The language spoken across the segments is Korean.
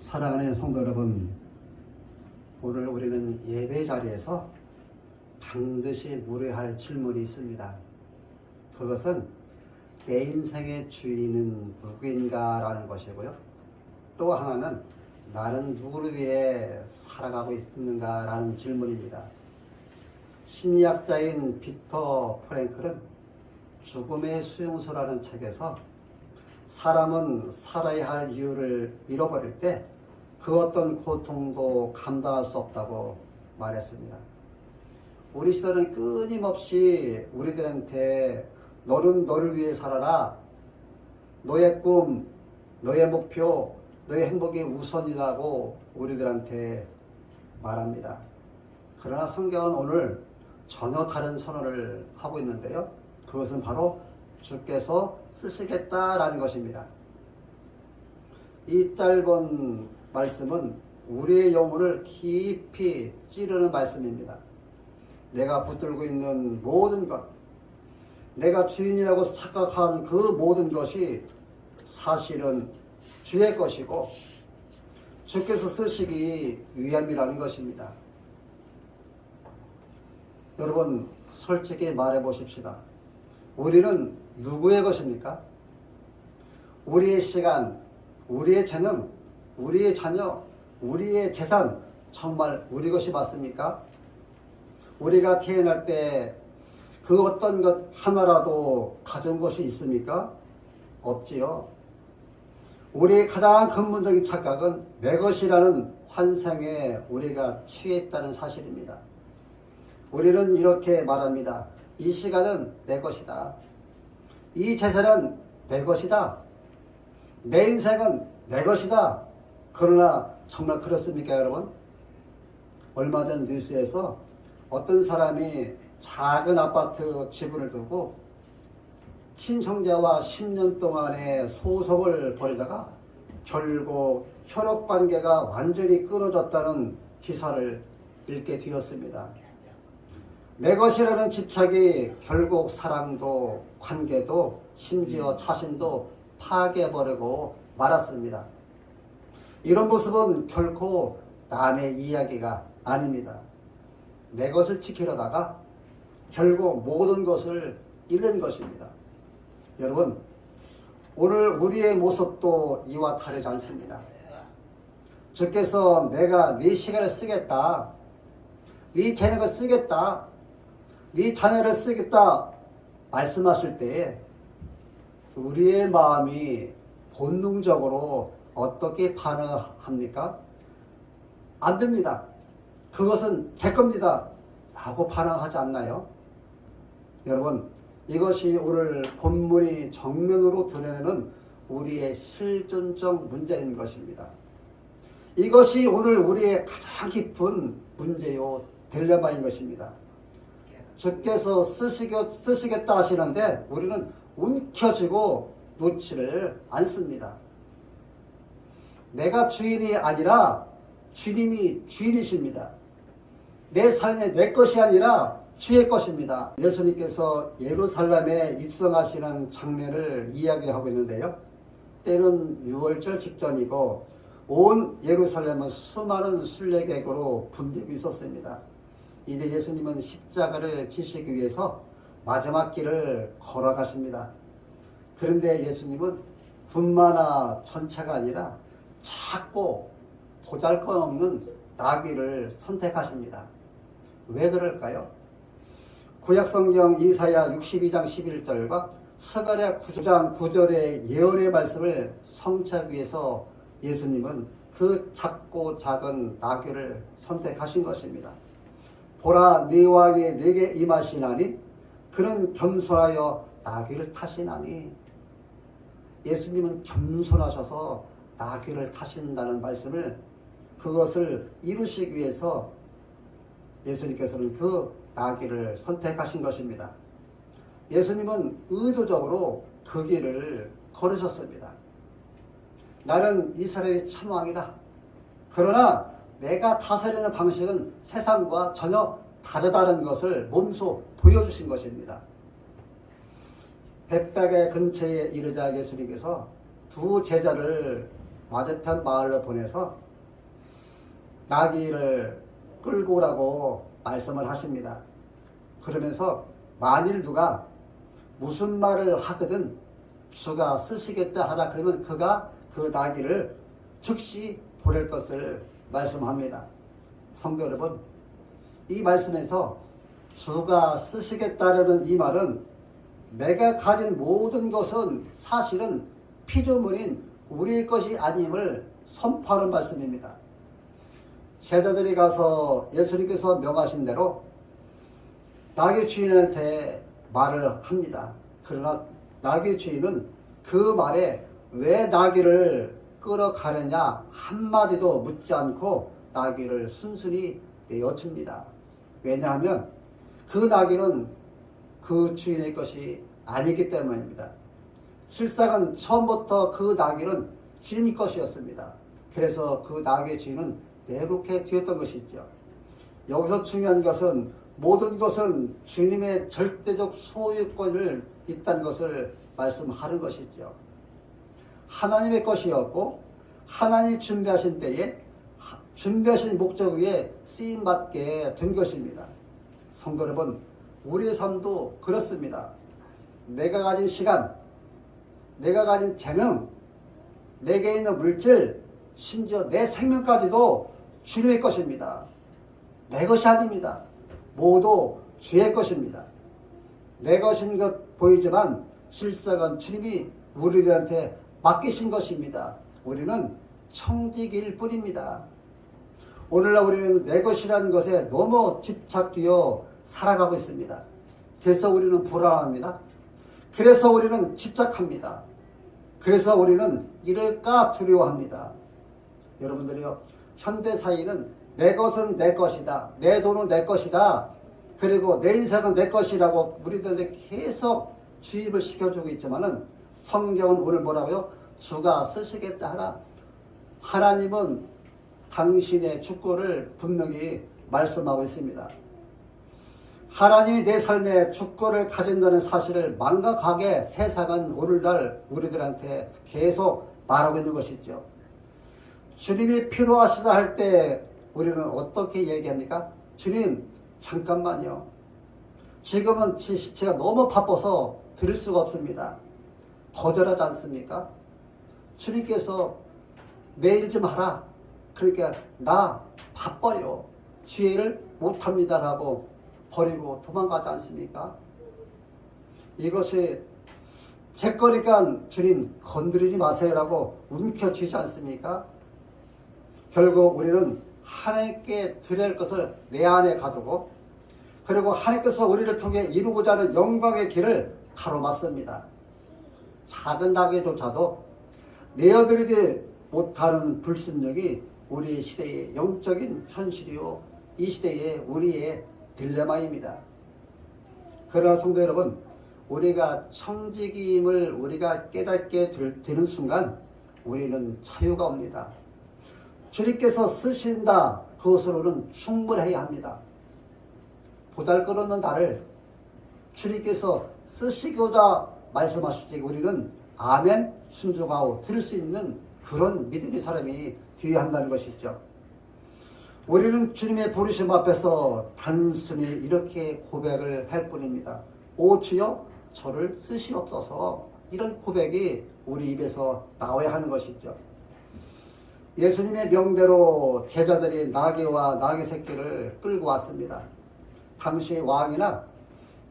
사랑하는 성도 여러분, 오늘 우리는 예배 자리에서 반드시 물어야 할 질문이 있습니다. 그것은 내 인생의 주인은 누구인가 라는 것이고요. 또 하나는 나는 누구를 위해 살아가고 있는가 라는 질문입니다. 심리학자인 비터 프랭클은 죽음의 수용소라는 책에서 사람은 살아야 할 이유를 잃어버릴 때 그 어떤 고통도 감당할 수 없다고 말했습니다. 우리 시대는 끊임없이 우리들한테 너는 너를 위해 살아라. 너의 꿈, 너의 목표, 너의 행복이 우선이라고 우리들한테 말합니다. 그러나 성경은 오늘 전혀 다른 선언을 하고 있는데요. 그것은 바로 주께서 쓰시겠다라는 것입니다. 이 짧은 말씀은 우리의 영혼을 깊이 찌르는 말씀입니다. 내가 붙들고 있는 모든 것, 내가 주인이라고 착각하는 그 모든 것이 사실은 주의 것이고 주께서 쓰시기 위함이라는 것입니다. 여러분, 솔직히 말해 보십시다. 우리는 누구의 것입니까? 우리의 시간, 우리의 재능, 우리의 자녀, 우리의 재산, 정말 우리 것이 맞습니까? 우리가 태어날 때 그 어떤 것 하나라도 가진 것이 있습니까? 없지요. 우리의 가장 근본적인 착각은 내 것이라는 환상에 우리가 취했다는 사실입니다. 우리는 이렇게 말합니다. 이 시간은 내 것이다. 이 재산은 내 것이다. 내 인생은 내 것이다. 그러나 정말 그렇습니까, 여러분? 얼마 전 뉴스에서 어떤 사람이 작은 아파트 지분을 두고 친형제와 10년 동안의 소송을 벌이다가 결국 혈육관계가 완전히 끊어졌다는 기사를 읽게 되었습니다. 내 것이라는 집착이 결국 사랑도 관계도 심지어 자신도 파괴해버리고 말았습니다. 이런 모습은 결코 남의 이야기가 아닙니다. 내 것을 지키려다가 결국 모든 것을 잃는 것입니다. 여러분, 오늘 우리의 모습도 이와 다르지 않습니다. 주께서 내가 네 시간을 쓰겠다, 네 재능을 쓰겠다, 네 자녀를 쓰겠다 말씀하실 때에 우리의 마음이 본능적으로 어떻게 반응합니까? 안 됩니다. 그것은 제 겁니다 라고 반응하지 않나요? 여러분, 이것이 오늘 본문이 정면으로 드러내는 우리의 실존적 문제인 것입니다. 이것이 오늘 우리의 가장 깊은 문제요 딜레마인 것입니다. 주께서 쓰시겠다 하시는데 우리는 움켜쥐고 놓지를 않습니다. 내가 주인이 아니라 주님이 주인이십니다. 내 삶이 내 것이 아니라 주의 것입니다. 예수님께서 예루살렘에 입성하시는 장면을 이야기하고 있는데요. 때는 6월절 직전이고 온 예루살렘은 수많은 순례객으로 붐비고 있었습니다. 이제 예수님은 십자가를 지시기 위해서 마지막 길을 걸어가십니다. 그런데 예수님은 군마나 전차가 아니라 작고 보잘것없는 나귀를 선택하십니다. 왜 그럴까요? 구약성경 이사야 62장 11절과 스가랴 9장 9절의 예언의 말씀을 성취하기 위해서 예수님은 그 작고 작은 나귀를 선택하신 것입니다. 보라, 네 왕이 네게 임하시나니 그는 겸손하여 나귀를 타시나니. 예수님은 겸손하셔서 나귀를 타신다는 말씀을, 그것을 이루시기 위해서 예수님께서는 그 나귀를 선택하신 것입니다. 예수님은 의도적으로 그 길을 걸으셨습니다. 나는 이스라엘의 참왕이다. 그러나 내가 다스리는 방식은 세상과 전혀 다르다는 것을 몸소 보여주신 것입니다. 벳베게 근처에 이르자 예수님께서 두 제자를 맞은편 마을로 보내서 나귀를 끌고 오라고 말씀을 하십니다. 그러면서 만일 누가 무슨 말을 하거든 주가 쓰시겠다 하라 그러면 그가 그 나귀를 즉시 보낼 것을 말씀합니다. 성도 여러분, 이 말씀에서 주가 쓰시겠다라는 이 말은 내가 가진 모든 것은 사실은 피조물인 우리의 것이 아님을 선포하는 말씀입니다. 제자들이 가서 예수님께서 명하신 대로 나귀 주인한테 말을 합니다. 그러나 나귀 주인은 그 말에 왜 나귀를 끌어가느냐 한마디도 묻지 않고 나귀를 순순히 내어줍니다. 왜냐하면 그 나귀는 그 주인의 것이 아니기 때문입니다. 실상은 처음부터 그 나귀는 주인의 것이었습니다. 그래서 그 나귀의 주인은 내놓게 되었던 것이죠. 여기서 중요한 것은 모든 것은 주님의 절대적 소유권을 있다는 것을 말씀하는 것이죠. 하나님의 것이었고 하나님이 준비하신 때에 준비하신 목적 위에 쓰임받게 된 것입니다. 성도 여러분, 우리의 삶도 그렇습니다. 내가 가진 시간, 내가 가진 재능, 내게 있는 물질, 심지어 내 생명까지도 주님의 것입니다. 내 것이 아닙니다. 모두 주의 것입니다. 내 것인 것 보이지만 실상은 주님이 우리들한테 맡기신 것입니다. 우리는 청지기일 뿐입니다. 오늘날 우리는 내 것이라는 것에 너무 집착되어 살아가고 있습니다. 그래서 우리는 불안합니다. 그래서 우리는 집착합니다. 그래서 우리는 잃을까 두려워합니다. 여러분들이요, 현대사회는 내 것은 내 것이다, 내 돈은 내 것이다, 그리고 내 인생은 내 것이라고 우리들한테 계속 주입을 시켜주고 있지만은 성경은 오늘 뭐라고요? 주가 쓰시겠다 하라. 하나님은 당신의 주권을 분명히 말씀하고 있습니다. 하나님이 내 삶에 주권을 가진다는 사실을 망각하게 세상은 오늘날 우리들한테 계속 말하고 있는 것이죠. 주님이 필요하시다 할 때 우리는 어떻게 얘기합니까? 주님, 잠깐만요. 지금은 제가 너무 바빠서 드릴 수가 없습니다. 거절하지 않습니까? 주님께서 내일 좀 하라. 그러니까 나 바빠요. 지혜를 못합니다라고 버리고 도망가지 않습니까? 이것이 제 거니까 주님 건드리지 마세요라고 움켜쥐지 않습니까? 결국 우리는 하나님께 드릴 것을 내 안에 가두고 그리고 하나님께서 우리를 통해 이루고자 하는 영광의 길을 가로막습니다. 작은 나귀조차도 내어드리지 못하는 불순종이 우리 시대의 영적인 현실이요, 이 시대의 우리의 딜레마입니다. 그러나 성도 여러분, 우리가 청지기임을 우리가 깨닫게 되는 순간 우리는 자유가 옵니다. 주님께서 쓰신다, 그것으로는 충분해야 합니다. 보잘것없는 나를 주님께서 쓰시고자 말씀하실 때 우리는 아멘 순종하고 들을 수 있는 그런 믿음의 사람이 되어야 한다는 것이죠. 우리는 주님의 부르심 앞에서 단순히 이렇게 고백을 할 뿐입니다. 오 주여 저를 쓰시옵소서, 이런 고백이 우리 입에서 나와야 하는 것이죠. 예수님의 명대로 제자들이 나귀와 나귀 새끼를 끌고 왔습니다. 당시 왕이나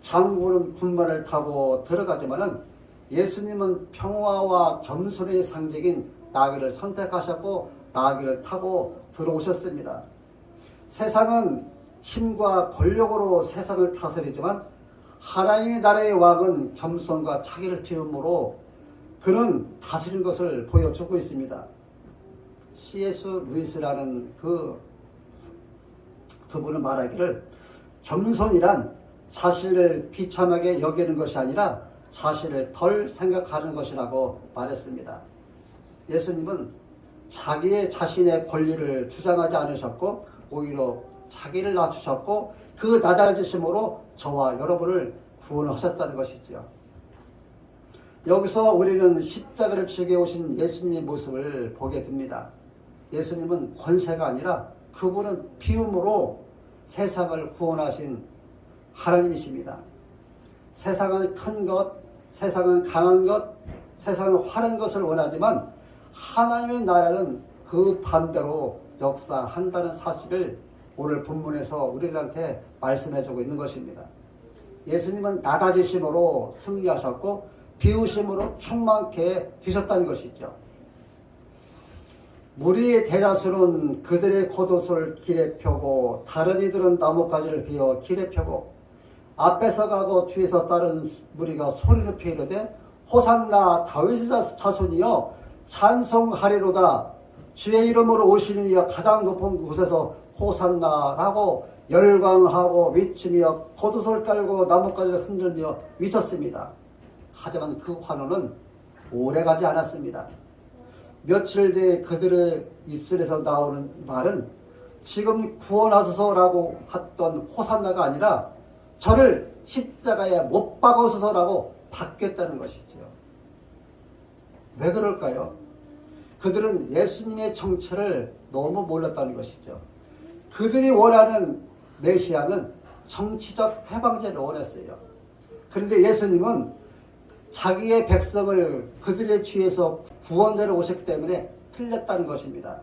장군은 군마를 타고 들어가지만은 예수님은 평화와 겸손의 상징인 나귀를 선택하셨고 나귀를 타고 들어오셨습니다. 세상은 힘과 권력으로 세상을 다스리지만 하나님의 나라의 왕은 겸손과 차기를 피움으로 그는 다스리는 것을 보여주고 있습니다. C.S. 루이스라는 그분은 말하기를 겸손이란 자신을 비참하게 여기는 것이 아니라 자신을 덜 생각하는 것이라고 말했습니다. 예수님은 자신의 권리를 주장하지 않으셨고 오히려 자기를 낮추셨고 그 낮아지심으로 저와 여러분을 구원하셨다는 것이죠. 여기서 우리는 십자가를 지게 오신 예수님의 모습을 보게 됩니다. 예수님은 권세가 아니라 그분은 비움으로 세상을 구원하신 하나님이십니다. 세상은 큰 것, 세상은 강한 것, 세상은 화려한 것을 원하지만 하나님의 나라는 그 반대로 역사한다는 사실을 오늘 본문에서 우리들한테 말씀해주고 있는 것입니다. 예수님은 낮아지심으로 승리하셨고 비우심으로 충만케 되셨다는 것이죠. 무리의 대다수는 그들의 겉옷을 길에 펴고 다른 이들은 나뭇가지를 베어 길에 펴고 앞에서 가고 뒤에서 따른 무리가 소리 높여 이르되 호산나 다윗의 자손이여 찬송하리로다 주의 이름으로 오시는 이여 가장 높은 곳에서 호산나라고 열광하고 외치며 겉옷을 깔고 나뭇가지를 흔들며 외쳤습니다. 하지만 그 환호는 오래가지 않았습니다. 며칠 뒤에 그들의 입술에서 나오는 말은 지금 구원하소서라고 했던 호산나가 아니라 저를 십자가에 못 박아소서라고 바뀌었다는 것이죠. 왜 그럴까요? 그들은 예수님의 정체를 너무 몰랐다는 것이죠. 그들이 원하는 메시아는 정치적 해방제를 원했어요. 그런데 예수님은 자기의 백성을 그들의 뒤에서 구원자로 오셨기 때문에 틀렸다는 것입니다.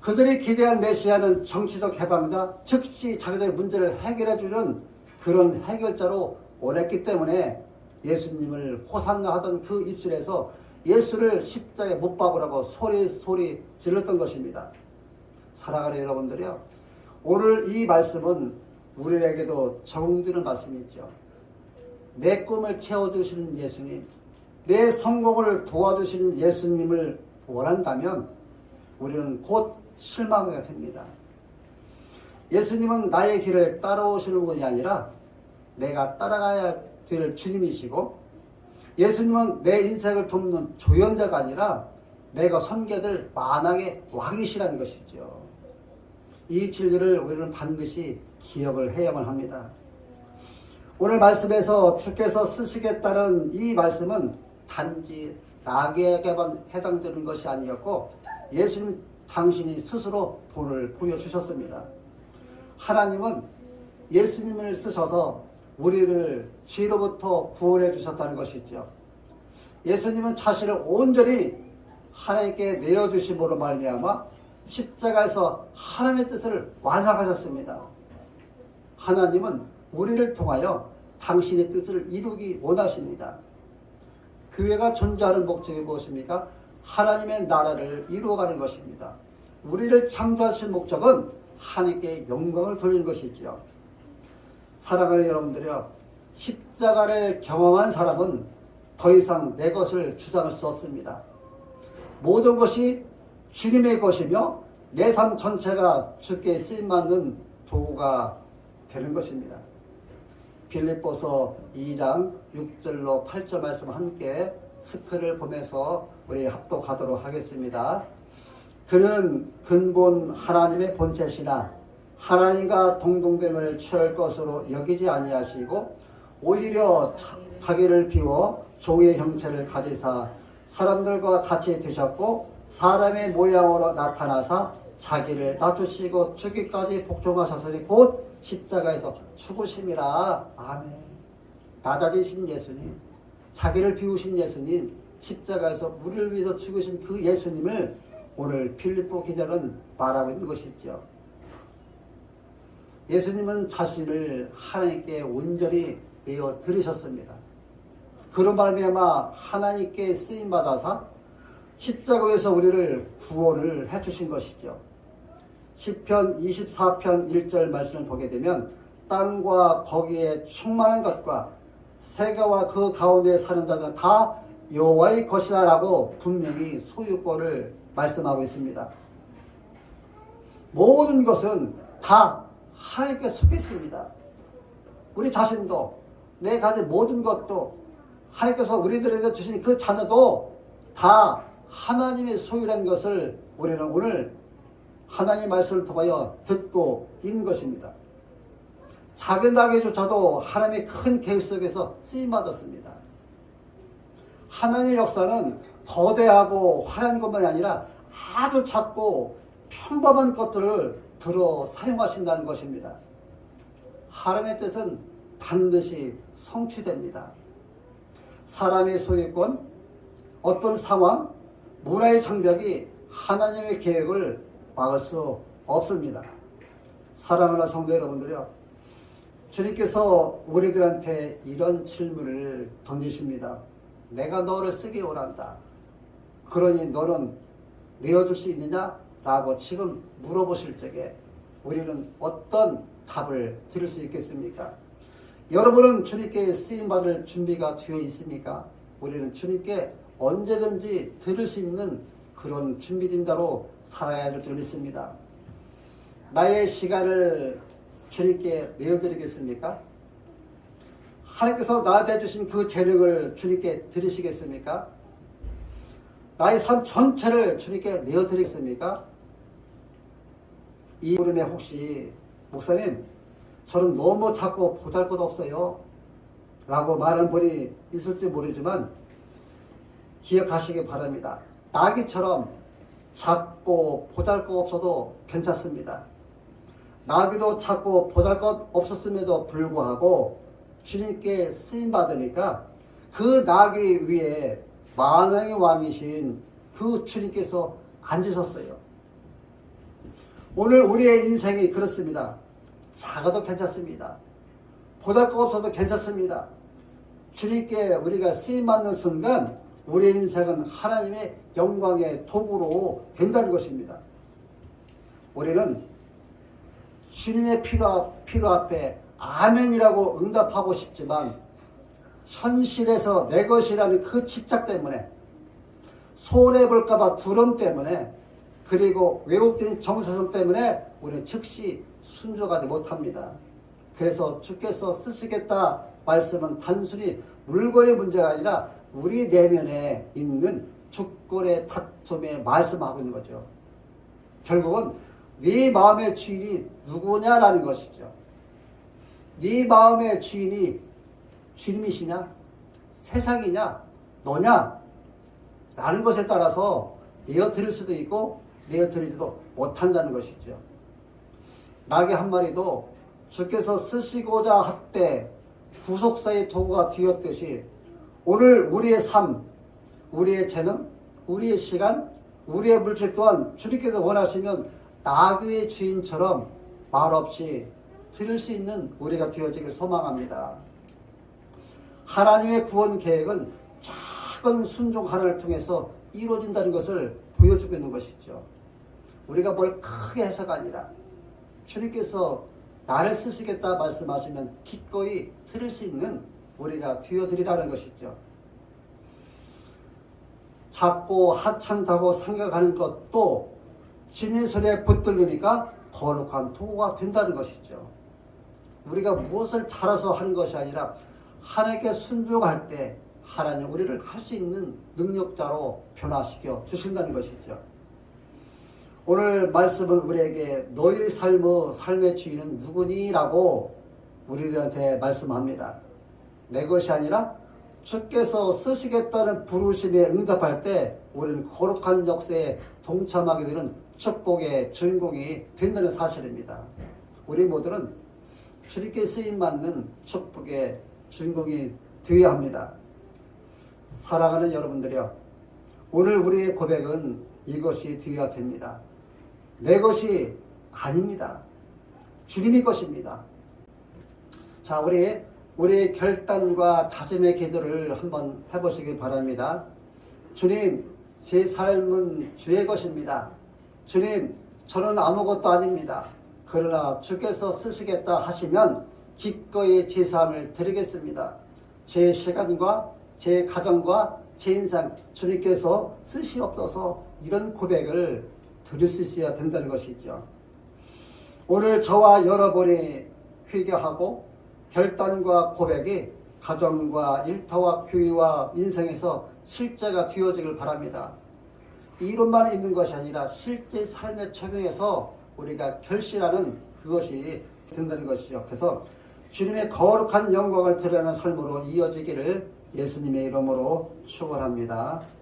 그들이 기대한 메시아는 정치적 해방자, 즉시 자기들의 문제를 해결해주는 그런 해결자로 원했기 때문에 예수님을 호산나 하던 그 입술에서 예수를 십자가에 못 박으라고 소리 질렀던 것입니다. 사랑하는 여러분들이요, 오늘 이 말씀은 우리에게도 적용되는 말씀이죠. 내 꿈을 채워주시는 예수님, 내 성공을 도와주시는 예수님을 원한다면 우리는 곧 실망하게 됩니다. 예수님은 나의 길을 따라오시는 분이 아니라 내가 따라가야 될 주님이시고, 예수님은 내 인생을 돕는 조연자가 아니라 내가 섬겨들 만왕의 왕이시라는 것이죠. 이 진리를 우리는 반드시 기억을 해야만 합니다. 오늘 말씀에서 주께서 쓰시겠다는 이 말씀은 단지 나에게만 해당되는 것이 아니었고 예수님 당신이 스스로 본을 보여주셨습니다. 하나님은 예수님을 쓰셔서 우리를 죄로부터 구원해 주셨다는 것이죠. 예수님은 자신을 온전히 하나님께 내어주심으로 말미암아 십자가에서 하나님의 뜻을 완성하셨습니다. 하나님은 우리를 통하여 당신의 뜻을 이루기 원하십니다. 교회가 존재하는 목적이 무엇입니까? 하나님의 나라를 이루어가는 것입니다. 우리를 창조하신 목적은 하나님께 영광을 돌리는 것이지요. 사랑하는 여러분들이요, 십자가를 경험한 사람은 더 이상 내 것을 주장할 수 없습니다. 모든 것이 주님의 것이며 내 삶 전체가 주께 쓰임받는 도구가 되는 것입니다. 빌립보서 2장 6절로 8절 말씀 함께 스크를 보면서 우리 합독하도록 하겠습니다. 그는 근본 하나님의 본체시나 하나님과 동등됨을 취할 것으로 여기지 아니하시고 오히려 자기를 비워 종의 형체를 가지사 사람들과 같이 되셨고 사람의 모양으로 나타나사 자기를 낮추시고 죽기까지 복종하셨으니 곧 십자가에서 죽으심이라. 아멘. 낮아지신 예수님, 자기를 비우신 예수님, 십자가에서 우리를 위해서 죽으신 그 예수님을 오늘 필립보 기자는 말하고 있는 것이죠. 예수님은 자신을 하나님께 온전히 내어 드리셨습니다. 그런 말미암아 하나님께 쓰임 받아서 십자가에서 우리를 구원을 해주신 것이죠. 시편 24편 1절 말씀을 보게 되면 땅과 거기에 충만한 것과 세계와 그 가운데 사는 자들은 다 여호와의 것이다 라고 분명히 소유권을 말씀하고 있습니다. 모든 것은 다 하나님께 속해 있습니다. 우리 자신도 내 가진 모든 것도 하나님께서 우리들에게 주신 그 자녀도 다 하나님의 소유라는 것을 우리는 오늘 하나님의 말씀을 통하여 듣고 있는 것입니다. 작은 낙에조차도 하나님의 큰 계획 속에서 쓰임받았습니다. 하나님의 역사는 거대하고 화려한 것만이 아니라 아주 작고 평범한 것들을 들어 사용하신다는 것입니다. 하나님의 뜻은 반드시 성취됩니다. 사람의 소유권, 어떤 상황, 문화의 장벽이 하나님의 계획을 막을 수 없습니다. 사랑하는 성도 여러분들이요, 주님께서 우리들한테 이런 질문을 던지십니다. 내가 너를 쓰기 원한다. 그러니 너는 내어줄 수 있느냐? 라고 지금 물어보실 적에 우리는 어떤 답을 드릴 수 있겠습니까? 여러분은 주님께 쓰임받을 준비가 되어 있습니까? 우리는 주님께 언제든지 드릴 수 있는 그런 준비된 자로 살아야 할 줄 믿습니다. 나의 시간을 주님께 내어드리겠습니까? 하나님께서 나한테 주신 그 재능을 주님께 드리시겠습니까? 나의 삶 전체를 주님께 내어드리겠습니까? 이 물음에 혹시 목사님, 저는 너무 작고 보잘것없어요 라고 말하는 분이 있을지 모르지만 기억하시기 바랍니다. 나귀처럼 작고 보잘것없어도 괜찮습니다. 나귀도 작고 보잘것없었음에도 불구하고 주님께 쓰임받으니까 그 나귀 위에 만왕의 왕이신 그 주님께서 앉으셨어요. 오늘 우리의 인생이 그렇습니다. 작아도 괜찮습니다. 보잘것없어도 괜찮습니다. 주님께 우리가 쓰임받는 순간 우리의 인생은 하나님의 영광의 도구로 된다는 것입니다. 우리는 주님의 필요 앞에 아멘이라고 응답하고 싶지만 현실에서 내 것이라는 그 집착 때문에, 손해볼까봐 두려움 때문에, 그리고 왜곡된 정체성 때문에 우리는 즉시 순종하지 못합니다. 그래서 주께서 쓰시겠다 말씀은 단순히 물건의 문제가 아니라 우리 내면에 있는 주권의 다툼에 말씀하고 있는 거죠. 결국은 네 마음의 주인이 누구냐라는 것이죠. 네 마음의 주인이 주님이시냐, 세상이냐, 너냐 라는 것에 따라서 내어드릴 수도 있고 내어드리지도 못한다는 것이죠. 나귀 한 마리도 주께서 쓰시고자 할 때 구속사의 도구가 되었듯이 오늘 우리의 삶, 우리의 재능, 우리의 시간, 우리의 물질 또한 주님께서 원하시면 나귀의 주인처럼 말없이 드릴 수 있는 우리가 되어지길 소망합니다. 하나님의 구원 계획은 작은 순종 하나를 통해서 이루어진다는 것을 보여주고 있는 것이죠. 우리가 뭘 크게 해서가 아니라 주님께서 나를 쓰시겠다 말씀하시면 기꺼이 들을 수 있는 우리가 되어드리다는 것이죠. 작고 하찮다고 생각하는 것도 주님의 손에 붙들리니까 거룩한 도구가 된다는 것이죠. 우리가 무엇을 잘해서 하는 것이 아니라 하나님께 순종할 때 하나님 우리를 할 수 있는 능력자로 변화시켜 주신다는 것이죠. 오늘 말씀은 우리에게 너희 삶의 주인은 누구니? 라고 우리들한테 말씀합니다. 내 것이 아니라 주께서 쓰시겠다는 부르심에 응답할 때 우리는 거룩한 역사에 동참하게 되는 축복의 주인공이 된다는 사실입니다. 우리 모두는 주님께 쓰임받는 축복의 주인공이 되어야 합니다. 사랑하는 여러분들이요, 오늘 우리의 고백은 이것이 되어야 됩니다. 내 것이 아닙니다. 주님의 것입니다. 자, 우리의 결단과 다짐의 기도를 한번 해보시기 바랍니다. 주님, 제 삶은 주의 것입니다. 주님, 저는 아무것도 아닙니다. 그러나 주께서 쓰시겠다 하시면 기꺼이 제 삶을 드리겠습니다. 제 시간과 제 가정과 제 인생 주님께서 쓰시옵소서, 이런 고백을 드릴 수 있어야 된다는 것이죠. 오늘 저와 여러분이 회개하고 결단과 고백이 가정과 일터와 교회와 인생에서 실제가 되어지길 바랍니다. 이론만 있는 것이 아니라 실제 삶에 적용해서 우리가 결실하는 그것이 된다는 것이죠. 그래서 주님의 거룩한 영광을 드러내는 삶으로 이어지기를 예수님의 이름으로 축원합니다.